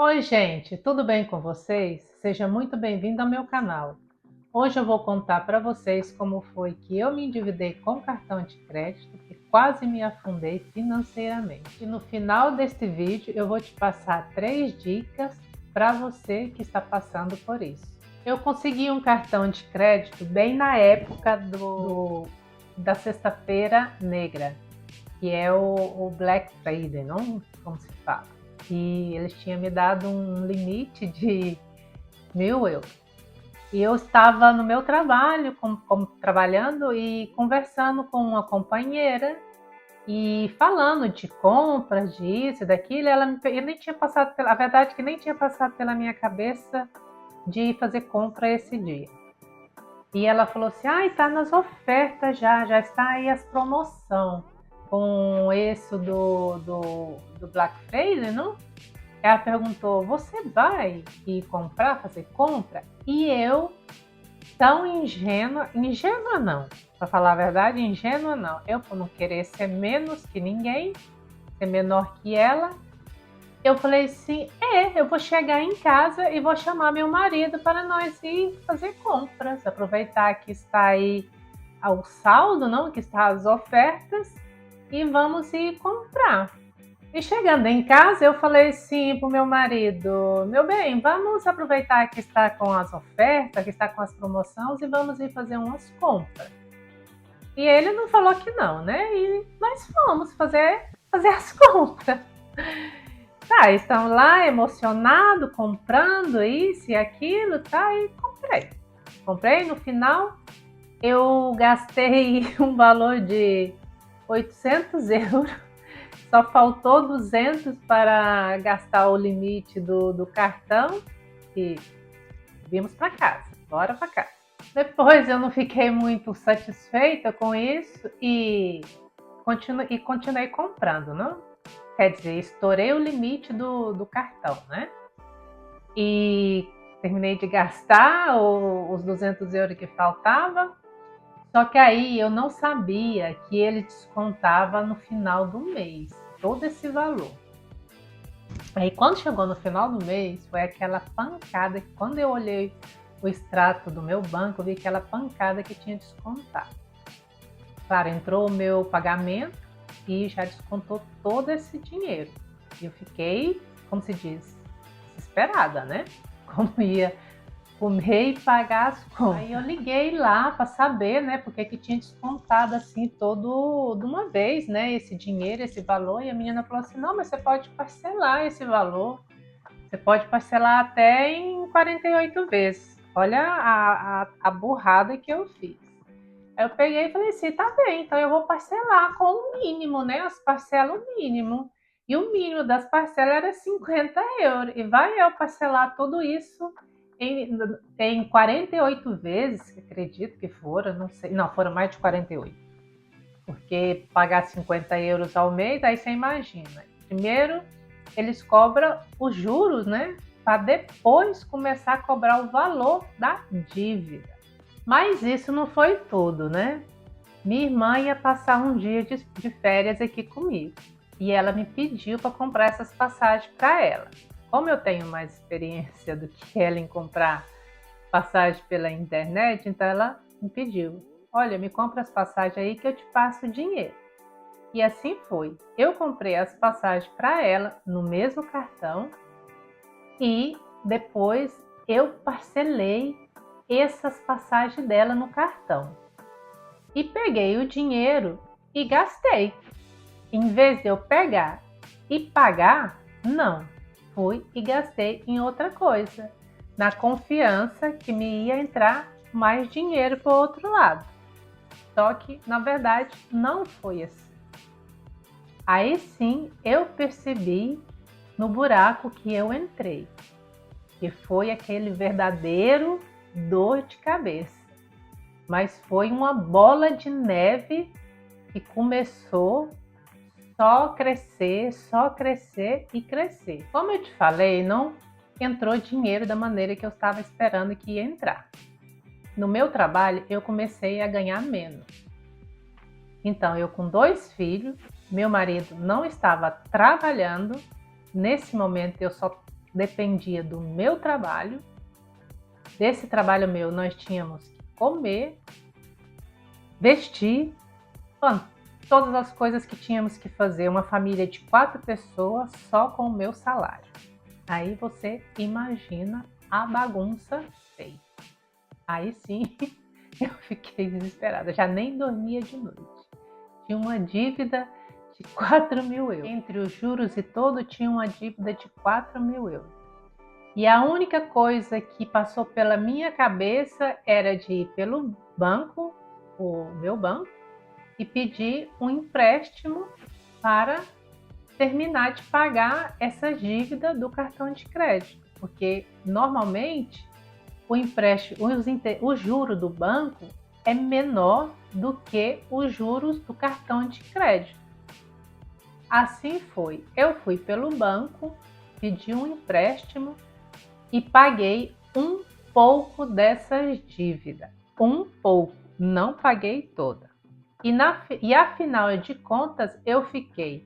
Oi, gente, tudo bem com vocês? Seja muito bem-vindo ao meu canal. Hoje eu vou contar para vocês como foi que eu me endividei com cartão de crédito e quase me afundei financeiramente. E no final deste vídeo eu vou te passar 3 dicas para você que está passando por isso. Eu consegui um cartão de crédito bem na época da Sexta-feira Negra, que é o Black Friday, não? Como se fala. E eles tinham me dado um limite de 1.000 euros. E eu estava no meu trabalho, trabalhando e conversando com uma companheira e falando de compras, disso, daquilo. Eu nem tinha passado a verdade é que nem tinha passado pela minha cabeça de fazer compra esse dia. E ela falou assim: "Ai, tá nas ofertas já está aí as promoção com esse do Black Friday, não?" Ela perguntou: "Você vai ir comprar, fazer compra?" E eu, tão ingênua não, para falar a verdade, ingênua não. Eu, por não querer ser menos que ninguém, ser menor que ela, eu falei assim: eu vou chegar em casa e vou chamar meu marido para nós ir fazer compras, aproveitar que está aí o saldo, não, que está as ofertas, e vamos ir comprar." E chegando em casa, eu falei assim pro meu marido: "Meu bem, vamos aproveitar que está com as ofertas, que está com as promoções e vamos ir fazer umas compras." E ele não falou que não, né? E nós fomos fazer as compras. Tá, estão lá emocionado, comprando isso e aquilo, tá? E comprei. Comprei, no final eu gastei um valor de 800 euros. Só faltou 200 para gastar o limite do cartão e vimos para casa, bora para casa. Depois eu não fiquei muito satisfeita com isso e continuei comprando, não? Quer dizer, estourei o limite do cartão, né? E terminei de gastar os 200 euros que faltava. Só que aí eu não sabia que ele descontava no final do mês todo esse valor. Aí quando chegou no final do mês, foi aquela pancada que quando eu olhei o extrato do meu banco, eu vi aquela pancada que tinha descontado. Claro, entrou o meu pagamento e já descontou todo esse dinheiro. E eu fiquei, como se diz, desesperada, né? Como ia comer e pagar as contas. Aí eu liguei lá para saber, né, porque que tinha descontado assim todo de uma vez, né, esse dinheiro, esse valor. E a menina falou assim: "Não, mas você pode parcelar esse valor. Você pode parcelar até em 48 vezes." Olha a burrada que eu fiz. Aí eu peguei e falei assim: "Tá bem, então eu vou parcelar com o mínimo, né, as parcelas o mínimo." E o mínimo das parcelas era 50 euros. E vai eu parcelar tudo isso em 48 vezes, que acredito que foram, não sei, não, foram mais de 48. Porque pagar 50 euros ao mês, aí você imagina. Primeiro, eles cobram os juros, né? Para depois começar a cobrar o valor da dívida. Mas isso não foi tudo, né? Minha irmã ia passar um dia de férias aqui comigo. E ela me pediu para comprar essas passagens para ela. Como eu tenho mais experiência do que ela em comprar passagem pela internet, então ela me pediu: "Olha, me compra as passagens aí que eu te passo o dinheiro." E assim foi. Eu comprei as passagens para ela no mesmo cartão e depois eu parcelei essas passagens dela no cartão. E peguei o dinheiro e gastei. Em vez de eu pegar e pagar, não. Fui e gastei em outra coisa, na confiança que me ia entrar mais dinheiro para o outro lado. Só que, na verdade, não foi assim. Aí sim eu percebi no buraco que eu entrei, que foi aquele verdadeiro dor de cabeça. Mas foi uma bola de neve que começou só crescer e crescer. Como eu te falei, não entrou dinheiro da maneira que eu estava esperando que ia entrar. No meu trabalho, eu comecei a ganhar menos. Então, eu com 2 filhos, meu marido não estava trabalhando. Nesse momento, eu só dependia do meu trabalho. Desse trabalho meu, nós tínhamos que comer, vestir, todas as coisas que tínhamos que fazer. Uma família de 4 pessoas só com o meu salário. Aí você imagina a bagunça feita. Aí sim, eu fiquei desesperada, já nem dormia de noite. Tinha uma dívida de 4.000 euros. Entre os juros e tudo, tinha uma dívida de 4.000 euros. E a única coisa que passou pela minha cabeça era de ir pelo banco, o meu banco, e pedir um empréstimo para terminar de pagar essa dívida do cartão de crédito. Porque normalmente o empréstimo, o juro do banco é menor do que os juros do cartão de crédito. Assim foi. Eu fui pelo banco, pedi um empréstimo e paguei um pouco dessas dívidas. Um pouco, não paguei toda. E afinal de contas, eu fiquei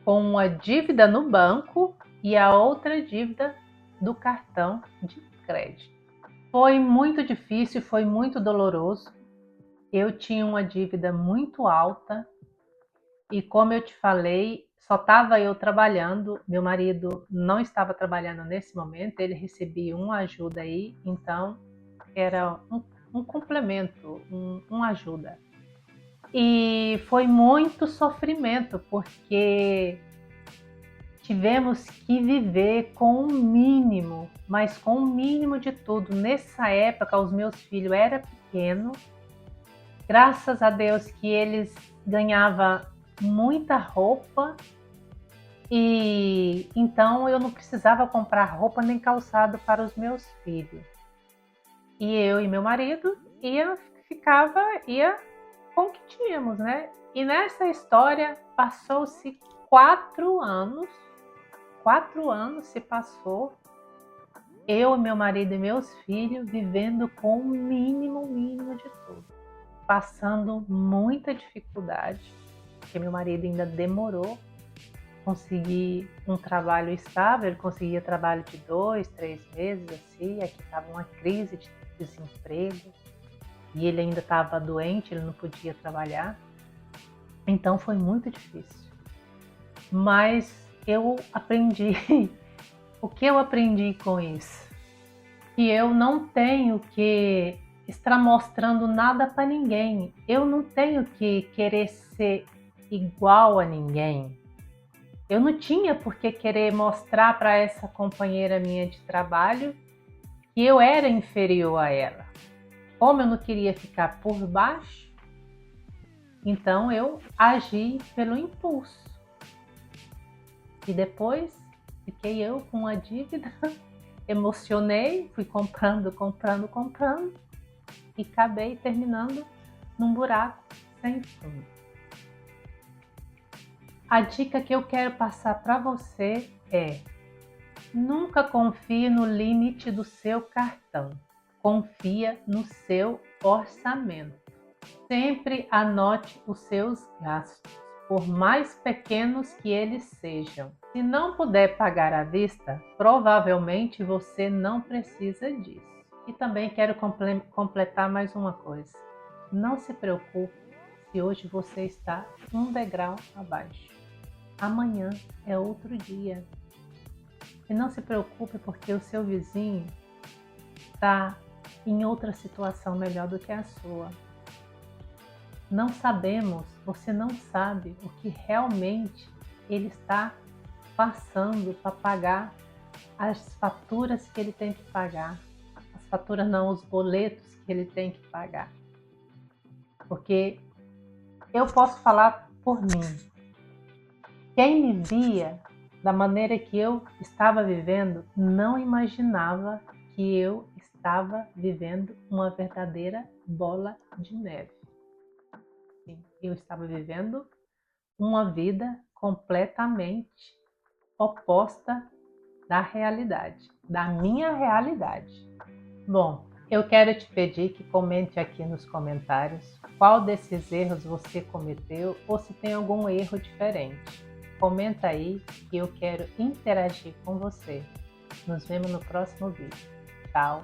com uma dívida no banco e a outra dívida do cartão de crédito. Foi muito difícil, foi muito doloroso. Eu tinha uma dívida muito alta e, como eu te falei, só estava eu trabalhando. Meu marido não estava trabalhando nesse momento, ele recebia uma ajuda aí, então era um complemento, uma ajuda. E foi muito sofrimento, porque tivemos que viver com o mínimo, mas com o mínimo de tudo. Nessa época, os meus filhos eram pequenos. Graças a Deus que eles ganhavam muita roupa e então eu não precisava comprar roupa nem calçado para os meus filhos. E eu e meu marido ia com o que tínhamos, né? E nessa história passou-se 4 anos. 4 anos se passou, eu, meu marido e meus filhos vivendo com o mínimo de tudo, passando muita dificuldade, porque meu marido ainda demorou conseguir um trabalho estável. Ele conseguia trabalho de 2, 3 meses, assim. Aqui estava uma crise de desemprego e ele ainda estava doente, ele não podia trabalhar, então foi muito difícil. Mas eu aprendi, o que eu aprendi com isso? Que eu não tenho que estar mostrando nada para ninguém, eu não tenho que querer ser igual a ninguém. Eu não tinha por que querer mostrar para essa companheira minha de trabalho que eu era inferior a ela. Como eu não queria ficar por baixo, então eu agi pelo impulso. E depois fiquei eu com a dívida, emocionei, fui comprando e acabei terminando num buraco sem fundo. A dica que eu quero passar para você é: nunca confie no limite do seu cartão. Confia no seu orçamento. Sempre anote os seus gastos, por mais pequenos que eles sejam. Se não puder pagar à vista, provavelmente você não precisa disso. E também quero completar mais uma coisa. Não se preocupe se hoje você está um degrau abaixo. Amanhã é outro dia. E não se preocupe porque o seu vizinho está em outra situação melhor do que a sua. Não sabemos, você não sabe o que realmente ele está passando para pagar as faturas que ele tem que pagar. As faturas não, os boletos que ele tem que pagar. Porque eu posso falar por mim. Quem me via da maneira que eu estava vivendo não imaginava que eu estava vivendo uma verdadeira bola de neve. Sim, eu estava vivendo uma vida completamente oposta da realidade, da minha realidade. Bom, eu quero te pedir que comente aqui nos comentários qual desses erros você cometeu ou se tem algum erro diferente. Comenta aí que eu quero interagir com você. Nos vemos no próximo vídeo. Tchau!